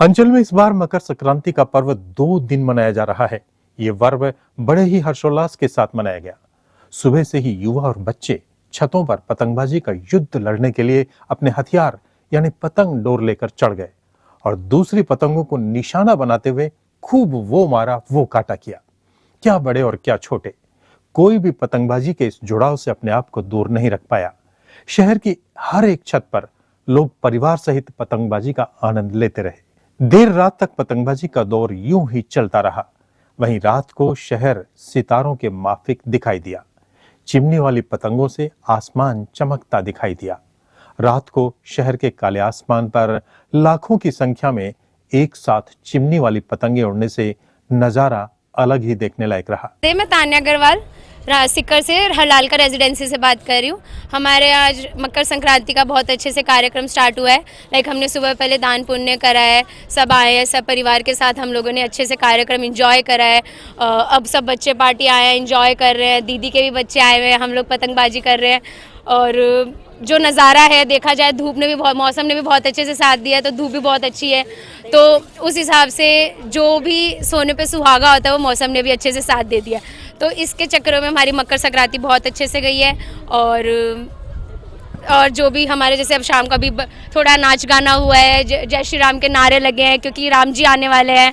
अंचल में इस बार मकर संक्रांति का पर्व 2 दिन मनाया जा रहा है। ये पर्व बड़े ही हर्षोल्लास के साथ मनाया गया। सुबह से ही युवा और बच्चे छतों पर पतंगबाजी का युद्ध लड़ने के लिए अपने हथियार यानी पतंग डोर लेकर चढ़ गए और दूसरी पतंगों को निशाना बनाते हुए खूब वो मारा वो काटा किया। क्या बड़े और क्या छोटे, कोई भी पतंगबाजी के इस जुड़ाव से अपने आप को दूर नहीं रख पाया। शहर की हर एक छत पर लोग परिवार सहित पतंगबाजी का आनंद लेते रहे। देर रात तक पतंगबाजी का दौर यूं ही चलता रहा। वहीं रात को शहर सितारों के माफिक दिखाई दिया। चिमनी वाली पतंगों से आसमान चमकता दिखाई दिया। रात को शहर के काले आसमान पर लाखों की संख्या में एक साथ चिमनी वाली पतंगे उड़ने से नजारा अलग ही देखने लायक रहा। मैं तान्या अग्रवाल सिक्कर से हरलाल का रेजिडेंसी से बात कर रही हूँ। हमारे आज मकर संक्रांति का बहुत अच्छे से कार्यक्रम स्टार्ट हुआ है। हमने सुबह पहले दान पुण्य करा है, सब आए हैं, सब परिवार के साथ हम लोगों ने अच्छे से कार्यक्रम एंजॉय करा है। अब सब बच्चे पार्टी आए हैं, एंजॉय कर रहे हैं। दीदी के भी बच्चे आए हुए हैं, हम लोग पतंगबाजी कर रहे हैं। और जो नज़ारा है देखा जाए, धूप ने भी बहुत, मौसम ने भी बहुत अच्छे से साथ दिया, तो धूप भी बहुत अच्छी है। तो उस हिसाब से जो भी सोने पे सुहागा होता है वो मौसम ने भी अच्छे से साथ दे दिया। तो इसके चक्करों में हमारी मकर संक्रांति बहुत अच्छे से गई है। और जो भी हमारे जैसे अब शाम का भी थोड़ा नाच गाना हुआ है, जय श्री राम के नारे लगे हैं क्योंकि राम जी आने वाले हैं,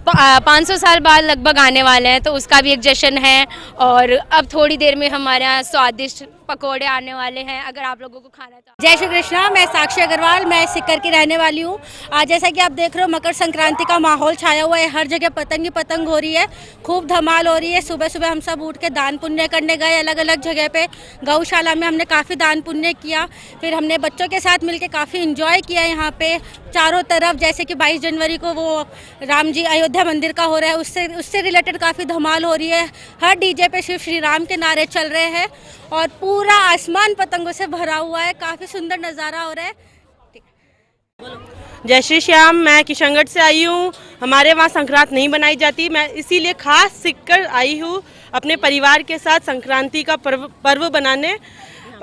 500 साल बाद लगभग आने वाले हैं, तो उसका भी एक जश्न है। और अब थोड़ी देर में हमारे यहाँ स्वादिष्ट पकोड़े आने वाले हैं, अगर आप लोगों को खाना है तो। जय श्री कृष्णा, मैं साक्षी अग्रवाल, मैं सिक्कर की रहने वाली हूँ। आज जैसा कि आप देख रहे हो मकर संक्रांति का माहौल छाया हुआ है। हर जगह पतंग ही पतंग हो रही है, खूब धमाल हो रही है। सुबह सुबह हम सब उठ के दान पुण्य करने गए अलग अलग जगह पे। गौशाला में हमने काफ़ी दान पुण्य किया, फिर हमने बच्चों के साथ मिलकर काफ़ी इंजॉय किया। यहाँ पे चारों तरफ जैसे कि 22 जनवरी को वो राम जी अयोध्या मंदिर का हो रहा है, उससे रिलेटेड काफ़ी धमाल हो रही है। हर डीजे पे शिव श्री राम के नारे चल रहे हैं और पूरा आसमान पतंगों से भरा हुआ है। काफ़ी सुंदर नज़ारा हो रहा है। जय श्री श्याम, मैं किशनगढ़ से आई हूँ। हमारे वहाँ संक्रांत नहीं बनाई जाती, मैं इसीलिए खास सीखकर आई हूँ अपने परिवार के साथ संक्रांति का पर्व बनाने,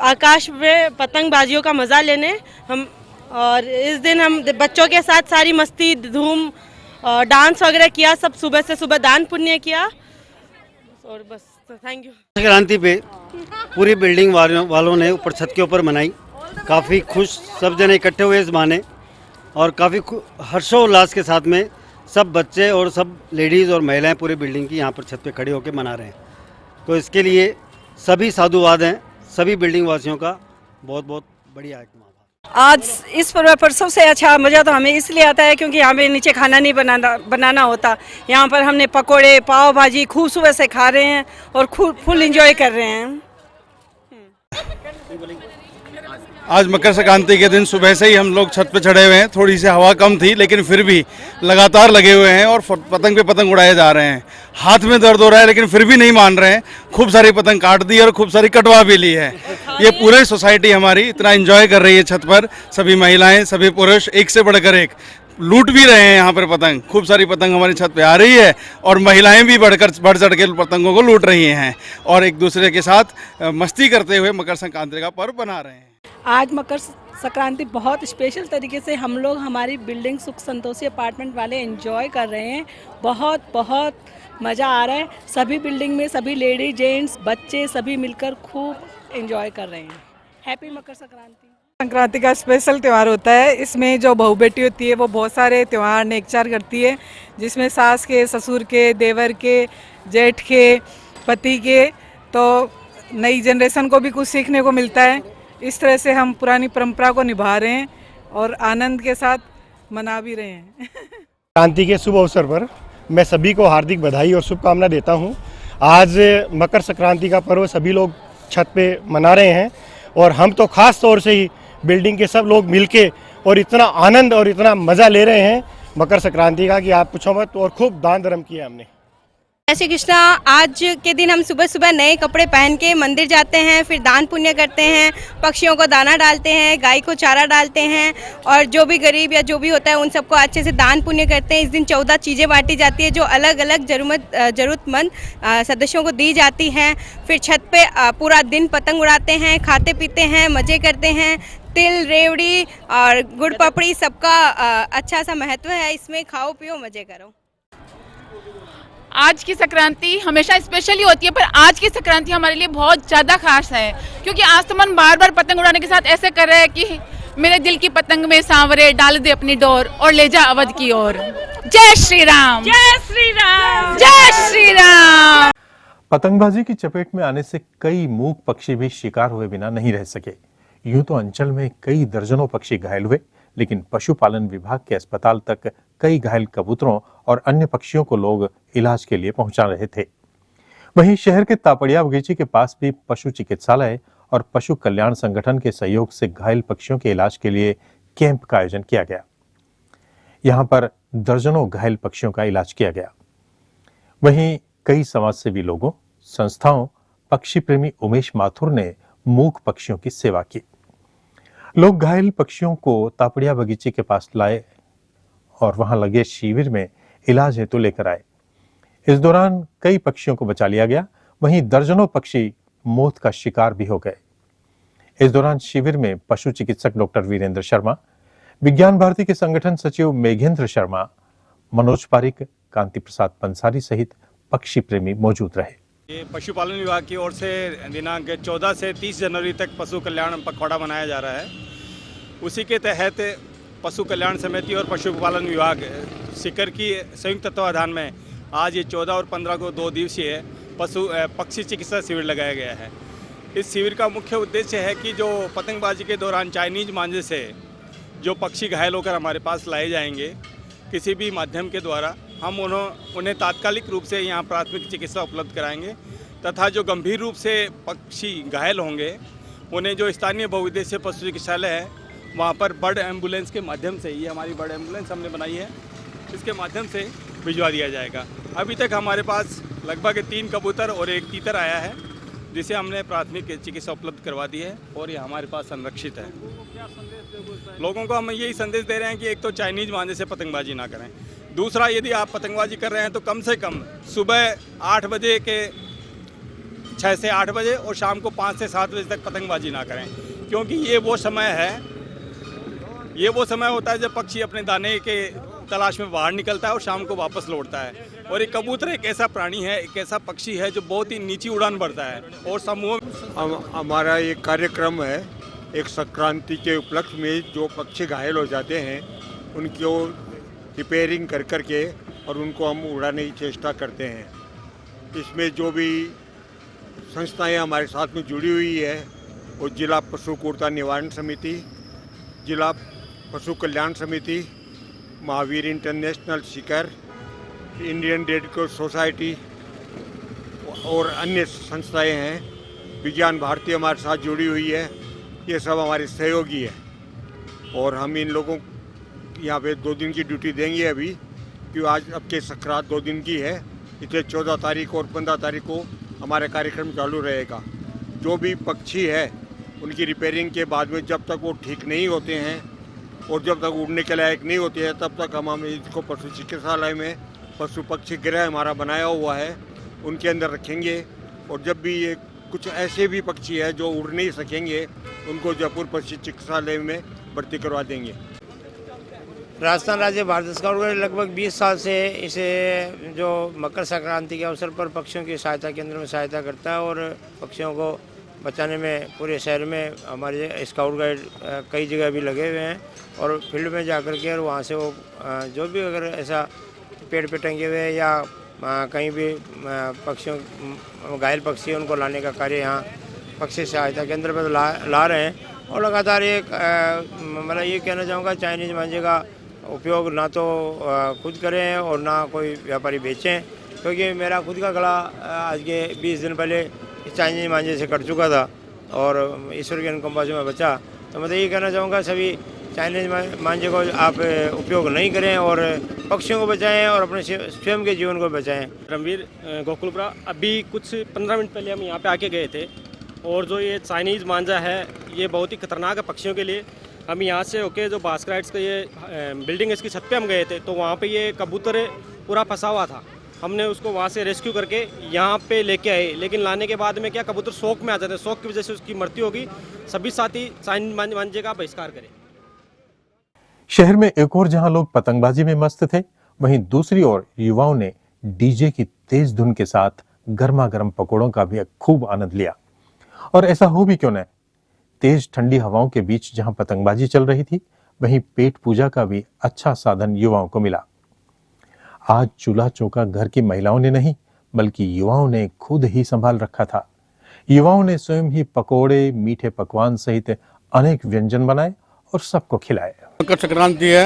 आकाश में पतंगबाजियों का मज़ा लेने। हम और इस दिन हम बच्चों के साथ सारी मस्ती धूम डांस वगैरह किया, सब सुबह से सुबह दान पुण्य किया और बस। Thank you. संक्रांति पे पूरी बिल्डिंग वालों ने ऊपर छत के ऊपर मनाई। काफ़ी खुश सब जने इकट्ठे हुए इस बहाने और काफ़ी हर्षोल्लास के साथ में सब बच्चे और सब लेडीज़ और महिलाएं पूरी बिल्डिंग की यहाँ पर छत पे खड़े होकर मना रहे हैं। तो इसके लिए सभी साधुवाद हैं, सभी बिल्डिंग वासियों का बहुत बहुत बढ़िया है। आज इस पर्व पर सबसे अच्छा मज़ा तो हमें इसलिए आता है क्योंकि यहाँ पे नीचे खाना नहीं बनाना होता। यहाँ पर हमने पकोड़े पाव भाजी खूब सुबह से खा रहे हैं और खूब फुल एंजॉय कर रहे हैं। आज मकर संक्रांति के दिन सुबह से ही हम लोग छत पे चढ़े हुए हैं। थोड़ी सी हवा कम थी लेकिन फिर भी लगातार लगे हुए हैं और पतंग पे पतंग उड़ाए जा रहे हैं। हाथ में दर्द हो रहा है लेकिन फिर भी नहीं मान रहे हैं। खूब सारी पतंग काट दी और खूब सारी कटवा भी ली है। ये पूरे सोसाइटी हमारी इतना एंजॉय कर रही है छत पर। सभी महिलाएं, सभी पुरुष एक से बढ़कर एक लूट भी रहे हैं यहाँ पर पतंग। खूब सारी पतंग हमारी छत पे आ रही है और महिलाएं भी बढ़ चढ़ के पतंगों को लूट रही हैं और एक दूसरे के साथ मस्ती करते हुए मकर संक्रांति का पर्व बना रहे हैं। आज मकर संक्रांति बहुत स्पेशल तरीके से हम लोग हमारी बिल्डिंग सुख संतोषी अपार्टमेंट वाले एंजॉय कर रहे हैं। बहुत बहुत मज़ा आ रहा है। सभी बिल्डिंग में सभी लेडीज जेंट्स बच्चे सभी मिलकर खूब एंजॉय कर रहे हैं। हैप्पी मकर संक्रांति। संक्रांति का स्पेशल त्यौहार होता है। इसमें जो बहू बेटी होती है वो बहुत सारे त्यौहार नेकचार करती है, जिसमें सास के, ससुर के, देवर के, जेठ के, पति के। तो नई जनरेशन को भी कुछ सीखने को मिलता है। इस तरह से हम पुरानी परंपरा को निभा रहे हैं और आनंद के साथ मना भी रहे हैं। क्रांति के शुभ अवसर पर मैं सभी को हार्दिक बधाई और शुभकामना देता हूं। आज मकर संक्रांति का पर्व सभी लोग छत पे मना रहे हैं और हम तो खास तौर से ही बिल्डिंग के सब लोग मिलके और इतना आनंद और इतना मज़ा ले रहे हैं मकर संक्रांति का कि आप पूछो मत। और खूब दान धर्म किया हमने। जय श्री कृष्णा, आज के दिन हम सुबह सुबह नए कपड़े पहन के मंदिर जाते हैं, फिर दान पुण्य करते हैं, पक्षियों को दाना डालते हैं, गाय को चारा डालते हैं और जो भी गरीब या जो भी होता है उन सबको अच्छे से दान पुण्य करते हैं। इस दिन 14 चीज़ें बांटी जाती है जो अलग अलग ज़रूरतमंद सदस्यों को दी जाती हैं। फिर छत पे पूरा दिन पतंग उड़ाते हैं, खाते पीते हैं, मज़े करते हैं। तिल, रेवड़ी और गुड़ पपड़ी सबका अच्छा सा महत्व है। इसमें खाओ पियो मजे करो। आज की संक्रांति हमेशा स्पेशल ही होती है, पर आज की संक्रांति हमारे लिए बहुत ज़्यादा खास है, क्योंकि आज तो मन बार बार पतंग उड़ाने के साथ ऐसे कर रहा है कि मेरे दिल की पतंग में सांवरे डाल दे अपनी डोर और ले जा अवध की ओर। जय श्री राम, जय श्री राम, जय श्री राम। पतंगबाजी की चपेट में आने से कई मूक पक्षी भी शिकार हुए बिना नहीं रह सके। यूं तो अंचल में कई दर्जनों पक्षी घायल हुए, लेकिन पशुपालन विभाग के अस्पताल तक कई घायल कबूतरों और अन्य पक्षियों को लोग इलाज के लिए पहुंचा रहे थे। वहीं शहर के तापड़िया बगीचे के पास भी पशु चिकित्सालय और पशु कल्याण संगठन के सहयोग से घायल पक्षियों के इलाज के लिए कैंप का आयोजन किया गया। यहां पर दर्जनों घायल पक्षियों का इलाज किया गया। वहीं कई समाजसेवी लोगों, संस्थाओं, पक्षी प्रेमी उमेश माथुर ने मूक पक्षियों की सेवा की। लोग घायल पक्षियों को तापड़िया बगीचे के पास लाए और वहां लगे शिविर में इलाज हेतु लेकर आए। इस दौरान कई पक्षियों को बचा लिया गया, वहीं दर्जनों पक्षी मौत का शिकार भी हो गए। इस दौरान शिविर में पशु चिकित्सक डॉक्टर वीरेंद्र शर्मा, विज्ञान भारती के संगठन सचिव मेघेंद्र शर्मा, मनोज पारिक, कांति प्रसाद पंसारी सहित पक्षी प्रेमी मौजूद रहे। ये पशुपालन विभाग की ओर से दिनांक 14 से 30 जनवरी तक पशु कल्याण पखवाड़ा मनाया जा रहा है। उसी के तहत पशु कल्याण समिति और पशुपालन विभाग सीकर की संयुक्त तत्वाधान में आज ये 14 और 15 को 2 दिवसीय पक्षी चिकित्सा शिविर लगाया गया है। इस शिविर का मुख्य उद्देश्य है कि जो पतंगबाजी के दौरान चाइनीज मांझे से जो पक्षी घायल होकर हमारे पास लाए जाएंगे, किसी भी माध्यम के द्वारा हम उन्हें तात्कालिक रूप से यहाँ प्राथमिक चिकित्सा उपलब्ध कराएंगे तथा जो गंभीर रूप से पक्षी घायल होंगे उन्हें जो स्थानीय बहुउद्देशीय पशु चिकित्सालय है वहाँ पर बर्ड एम्बुलेंस के माध्यम से, ये हमारी बर्ड एम्बुलेंस हमने बनाई है, इसके माध्यम से भिजवा दिया जाएगा। अभी तक हमारे पास लगभग 3 कबूतर और 1 तीतर आया है, जिसे हमने प्राथमिक चिकित्सा उपलब्ध करवा दी है और ये हमारे पास संरक्षित है। लोगों को हम यही संदेश दे रहे हैं कि एक तो चाइनीज मांझे से पतंगबाजी ना करें, दूसरा यदि आप पतंगबाजी कर रहे हैं तो कम से कम सुबह 8 बजे के 6 से 8 बजे और शाम को 5 से 7 बजे तक पतंगबाजी ना करें, क्योंकि ये वो समय होता है जब पक्षी अपने दाने के तलाश में बाहर निकलता है और शाम को वापस लौटता है। और एक कबूतर एक ऐसा प्राणी है, एक ऐसा पक्षी है जो बहुत ही नीची उड़ान भरता है और समूह हमारा एक कार्यक्रम है, एक संक्रांति के उपलक्ष्य में जो पक्षी घायल हो जाते हैं उनको रिपेयरिंग कर करके और उनको हम उड़ाने की चेष्टा करते हैं। इसमें जो भी संस्थाएं हमारे साथ में जुड़ी हुई है वो जिला पशु क्रूरता निवारण समिति, जिला पशु कल्याण समिति, Mahavir international Sikar, Indian red cross society और अन्य संस्थाएं हैं। विज्ञान भारती हमारे साथ जुड़ी हुई है। ये सब हमारे सहयोगी है और हम इन लोगों यहाँ पे 2 दिन की ड्यूटी देंगे अभी, क्योंकि आज अब के संक्रांत 2 दिन की है, इसलिए 14 तारीख और 15 तारीख को हमारा कार्यक्रम चालू रहेगा। जो भी पक्षी है उनकी रिपेयरिंग के बाद में जब तक वो ठीक नहीं होते हैं और जब तक उड़ने के लायक नहीं होते हैं तब तक हम इसको पशु चिकित्सालय में पशु पक्षी गृह हमारा बनाया हुआ है उनके अंदर रखेंगे। और जब भी ये कुछ ऐसे भी पक्षी है जो उड़ नहीं सकेंगे उनको जयपुर पशु चिकित्सालय में भर्ती करवा देंगे। राजस्थान राज्य भारत स्काउट गाइड लगभग 20 साल से इसे जो मकर संक्रांति के अवसर पर पक्षियों की सहायता केंद्र में सहायता करता है और पक्षियों को बचाने में पूरे शहर में हमारे स्काउट गाइड कई जगह भी लगे हुए हैं और फील्ड में जाकर के और वहाँ से वो जो भी अगर ऐसा पेड़ पे टंगे हुए या कहीं भी पक्षियों घायल पक्षी उनको लाने का कार्य यहाँ पक्षी सहायता केंद्र पर ला रहे हैं। और लगातार एक मतलब ये कहना चाहूँगा चाइनीज मांझे का उपयोग ना तो खुद करें और ना कोई व्यापारी बेचें, क्योंकि मेरा खुद का गला आज के 20 दिन पहले चाइनीज मांझे से कट चुका था और ईश्वर के अनुकंपा से मैं बचा। तो मैं तो ये कहना चाहूँगा सभी चाइनीज मांझे को आप उपयोग नहीं करें और पक्षियों को बचाएं और अपने स्वयं के जीवन को बचाएं। रणवीर गोकुलपुरा, अभी कुछ 15 मिनट पहले हम यहाँ पे आके गए थे और जो ये चाइनीज मांझा है ये बहुत ही खतरनाक है पक्षियों के लिए। हम यहाँ से होके जो बास्केट्स का ये बिल्डिंग इसकी छत पे हम गए थे तो वहाँ पे ये कबूतर पूरा फंसा हुआ था। हमने उसको वहाँ से रेस्क्यू करके यहाँ पे लेके आए, लेकिन लाने के बाद में क्या कबूतर शौक में आ जाते हैं, शौक की वजह से उसकी मृत्यु होगी। सभी साथी चाइनीज मांझे का बहिष्कार करें। शहर में एक और जहां लोग पतंगबाजी में मस्त थे, वहीं दूसरी ओर युवाओं ने डीजे की तेज धुन के साथ गर्मा गर्म पकौड़ों का भी खूब आनंद लिया। और ऐसा हो भी क्यों न, तेज ठंडी हवाओं के बीच जहां पतंगबाजी चल रही थी, वहीं पेट पूजा का भी अच्छा साधन युवाओं को मिला। आज चूल्हा चौका घर की महिलाओं ने नहीं, बल्कि युवाओं ने खुद ही संभाल रखा था। युवाओं ने स्वयं ही पकोड़े, मीठे पकवान सहित अनेक व्यंजन बनाए और सबको खिलाए। मकर संक्रांति है,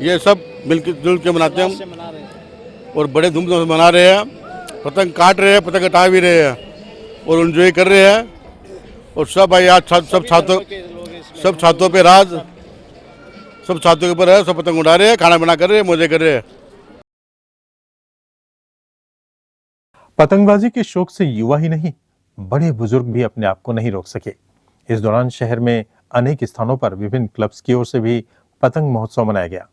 ये सब मिलजुल के मनाते हैं हम और बड़े धूमधाम से मना रहे हैं। पतंग काट रहे हैं, पतंग कटा भी रहे हैं और एंजॉय कर रहे हैं। और सब भाई आज सब छातों पे राज, सब छातों के ऊपर है, सब पतंग उड़ा रहे हैं, खाना बना कर रहे हैं, मजे कर रहे हैं। पतंगबाजी के शौक से युवा ही नहीं, बड़े बुजुर्ग भी अपने आप को नहीं रोक सके। इस दौरान शहर में अनेक स्थानों पर विभिन्न क्लब्स की ओर से भी पतंग महोत्सव मनाया गया।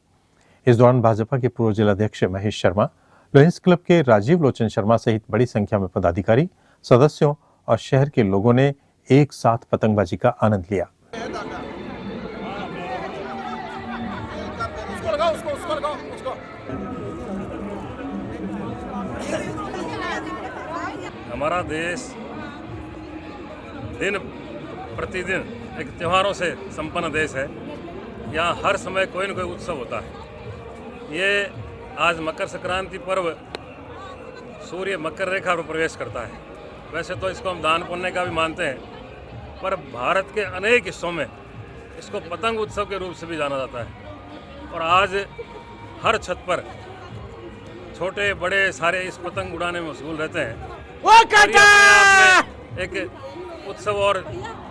इस दौरान भाजपा के पूर्व जिलाध्यक्ष महेश शर्मा, लॉयंस क्लब के राजीव लोचन शर्मा सहित बड़ी संख्या में पदाधिकारी, सदस्यों और शहर के लोगों ने एक साथ पतंगबाजी का आनंद लिया। हमारा देश दिन प्रतिदिन एक त्योहारों से संपन्न देश है। यहाँ हर समय कोई न कोई उत्सव होता है। ये आज मकर संक्रांति पर्व सूर्य मकर रेखा पर प्रवेश करता है। वैसे तो इसको हम दान पुण्य का भी मानते हैं, पर भारत के अनेक हिस्सों में इसको पतंग उत्सव के रूप से भी जाना जाता है। और आज हर छत पर छोटे बड़े सारे इस पतंग उड़ाने में मशगूल रहते हैं। एक उत्सव और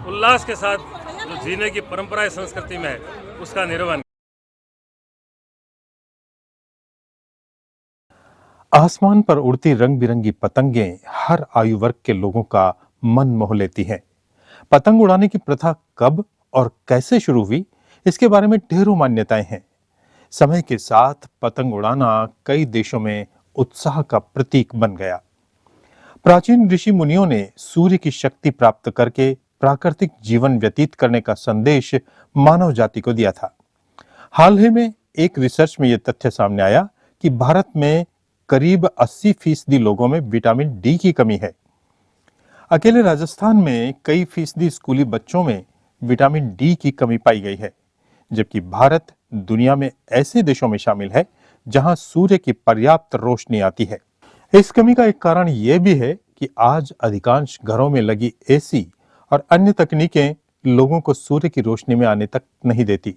उल्लास के साथ जो जीने की परंपरा संस्कृति में है, उसका निर्वहन। आसमान पर उड़ती रंग बिरंगी पतंगें हर आयु वर्ग के लोगों का मन मोह लेती हैं। पतंग उड़ाने की प्रथा कब और कैसे शुरू हुई, इसके बारे में ढेरों मान्यताएं हैं। समय के साथ पतंग उड़ाना कई देशों में उत्साह का प्रतीक बन गया। प्राचीन ऋषि मुनियों ने सूर्य की शक्ति प्राप्त करके प्राकृतिक जीवन व्यतीत करने का संदेश मानव जाति को दिया था। हाल ही में एक रिसर्च में यह तथ्य सामने आया कि भारत में करीब 80% लोगों में विटामिन डी की कमी है। अकेले राजस्थान में कई फीसदी स्कूली बच्चों में विटामिन डी की कमी पाई गई है, जबकि भारत दुनिया में ऐसे देशों में शामिल है जहां सूर्य की पर्याप्त रोशनी आती है। इस कमी का एक कारण यह भी है कि आज अधिकांश घरों में लगी एसी और अन्य तकनीकें लोगों को सूर्य की रोशनी में आने तक नहीं देती।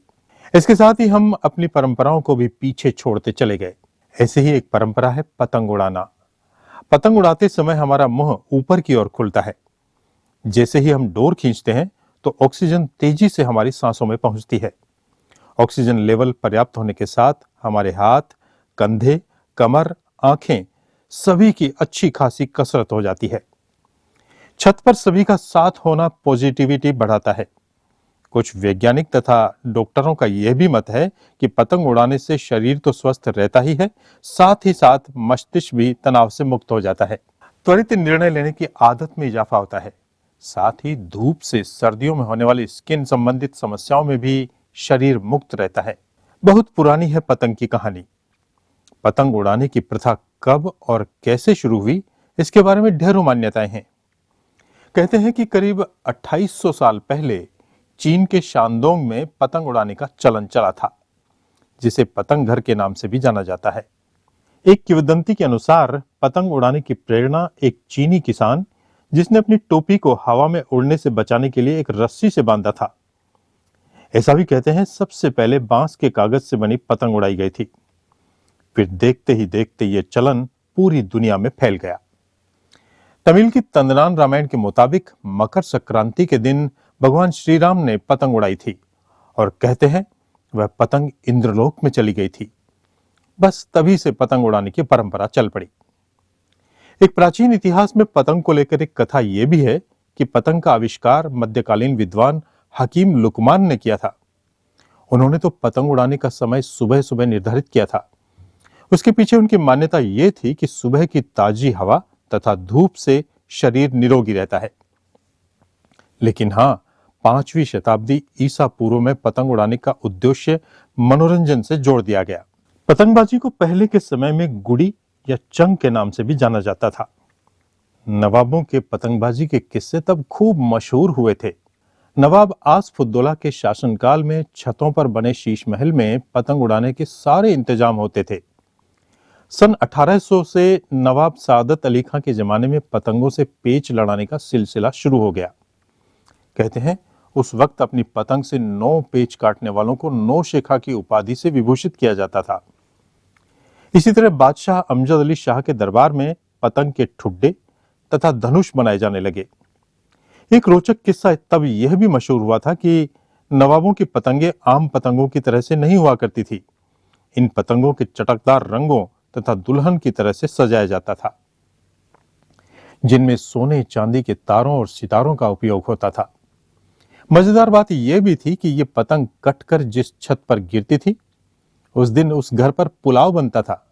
इसके साथ ही हम अपनी परंपराओं को भी पीछे छोड़ते चले गए। ऐसे ही एक परंपरा है पतंग उड़ाना। पतंग उड़ाते समय हमारा मुंह ऊपर की ओर खुलता है। जैसे ही हम डोर खींचते हैं तो ऑक्सीजन तेजी से हमारी सांसों में पहुंचती है। ऑक्सीजन लेवल पर्याप्त होने के साथ हमारे हाथ, कंधे, कमर, आंखें सभी की अच्छी खासी कसरत हो जाती है। छत पर सभी का साथ होना पॉजिटिविटी बढ़ाता है। कुछ वैज्ञानिक तथा डॉक्टरों का यह भी मत है कि पतंग उड़ाने से शरीर तो स्वस्थ रहता ही है, साथ ही साथ मस्तिष्क भी तनाव से मुक्त हो जाता है। त्वरित निर्णय लेने की आदत में इजाफा होता है। साथ ही धूप से सर्दियों में होने वाली स्किन संबंधित समस्याओं में भी शरीर मुक्त रहता है। बहुत पुरानी है पतंग की कहानी। पतंग उड़ाने की प्रथा कब और कैसे शुरू हुई, इसके बारे में ढेरों मान्यताएं हैं। कहते हैं कि करीब 2800 साल पहले चीन के शानदोंग में पतंग उड़ाने का चलन चला था, जिसे पतंग घर के नाम से भी जाना जाता है। एक किंवदंती के अनुसार पतंग उड़ाने की प्रेरणा एक चीनी किसान, जिसने अपनी टोपी को हवा में उड़ने से बचाने के लिए एक रस्सी से बांधा था। ऐसा भी कहते हैं सबसे पहले बांस के कागज से बनी पतंग उड़ाई गई थी। फिर देखते ही देखते यह चलन पूरी दुनिया में फैल गया। तमिल की तंदनान रामायण के मुताबिक मकर संक्रांति के दिन भगवान श्री राम ने पतंग उड़ाई थी और कहते हैं वह पतंग इंद्रलोक में चली गई थी। बस तभी से पतंग उड़ाने की परंपरा चल पड़ी। एक प्राचीन इतिहास में पतंग को लेकर एक कथा यह भी है कि पतंग का आविष्कार मध्यकालीन विद्वान हकीम लुकमान ने किया था। उन्होंने तो पतंग उड़ाने का समय सुबह सुबह निर्धारित किया था। उसके पीछे उनकी मान्यता ये थी कि सुबह की ताजी हवा तथा धूप से शरीर निरोगी रहता है। लेकिन हां, 5वीं शताब्दी ईसा पूर्व में पतंग उड़ाने का उद्देश्य मनोरंजन से जोड़ दिया गया। पतंगबाजी को पहले के समय में गुड़ी या चंग के नाम से भी जाना जाता था। नवाबों के पतंगबाजी के किस्से तब खूब मशहूर हुए थे। नवाब आसफुद्दौला के शासनकाल में छतों पर बने शीश महल में पतंग उड़ाने के सारे इंतजाम होते थे। सन 1800 से नवाब सादत अली खां के जमाने में पतंगों से पेच लड़ाने का सिलसिला शुरू हो गया। कहते हैं उस वक्त अपनी पतंग से 9 पेच काटने वालों को 9 शेखा की उपाधि से विभूषित किया जाता था। इसी तरह बादशाह अमजद अली शाह के दरबार में पतंग के ठुड्डे तथा धनुष बनाए जाने लगे। एक रोचक किस्सा तब यह भी मशहूर हुआ था कि नवाबों की पतंगें आम पतंगों की तरह से नहीं हुआ करती थी। इन पतंगों के चटकदार रंगों तथा दुल्हन की तरह से सजाया जाता था, जिनमें सोने चांदी के तारों और सितारों का उपयोग होता था। मजेदार बात यह भी थी कि यह पतंग कटकर जिस छत पर गिरती थी, उस दिन उस घर पर पुलाव बनता था।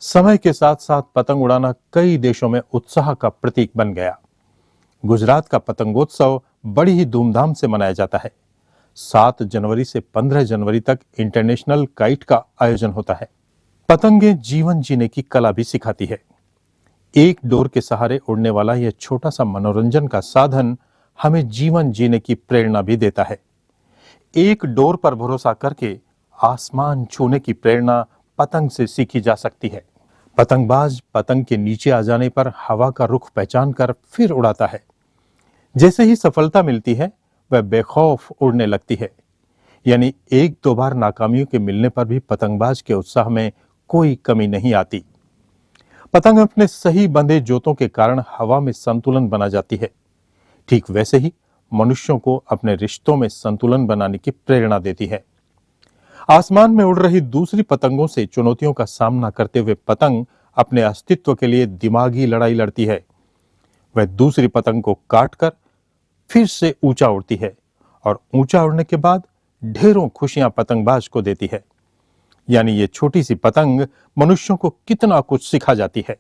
समय के साथ साथ पतंग उड़ाना कई देशों में उत्साह का प्रतीक बन गया। गुजरात का पतंगोत्सव बड़ी ही धूमधाम से मनाया जाता है। 7 जनवरी से 15 जनवरी तक इंटरनेशनल काइट का आयोजन होता है। पतंगें जीवन जीने की कला भी सिखाती है। एक डोर के सहारे उड़ने वाला यह छोटा सा मनोरंजन का साधन हमें जीवन जीने की प्रेरणा भी देता है। एक डोर पर भरोसा करके आसमान छूने की प्रेरणा पतंग से सीखी जा सकती है। पतंगबाज पतंग के नीचे आ जाने पर हवा का रुख पहचान कर फिर उड़ाता है। जैसे ही सफलता मिलती है, वह बेखौफ उड़ने लगती है। यानी 1-2 बार नाकामियों के मिलने पर भी पतंगबाज के उत्साह में कोई कमी नहीं आती। पतंग अपने सही बंधे जोतों के कारण हवा में संतुलन बना जाती है। ठीक वैसे ही मनुष्यों को अपने रिश्तों में संतुलन बनाने की प्रेरणा देती है। आसमान में उड़ रही दूसरी पतंगों से चुनौतियों का सामना करते हुए पतंग अपने अस्तित्व के लिए दिमागी लड़ाई लड़ती है। वह दूसरी पतंग को काटकर फिर से ऊंचा उड़ती है और ऊंचा उड़ने के बाद ढेरों खुशियां पतंगबाज को देती है। यानी ये छोटी सी पतंग मनुष्यों को कितना कुछ सिखा जाती है।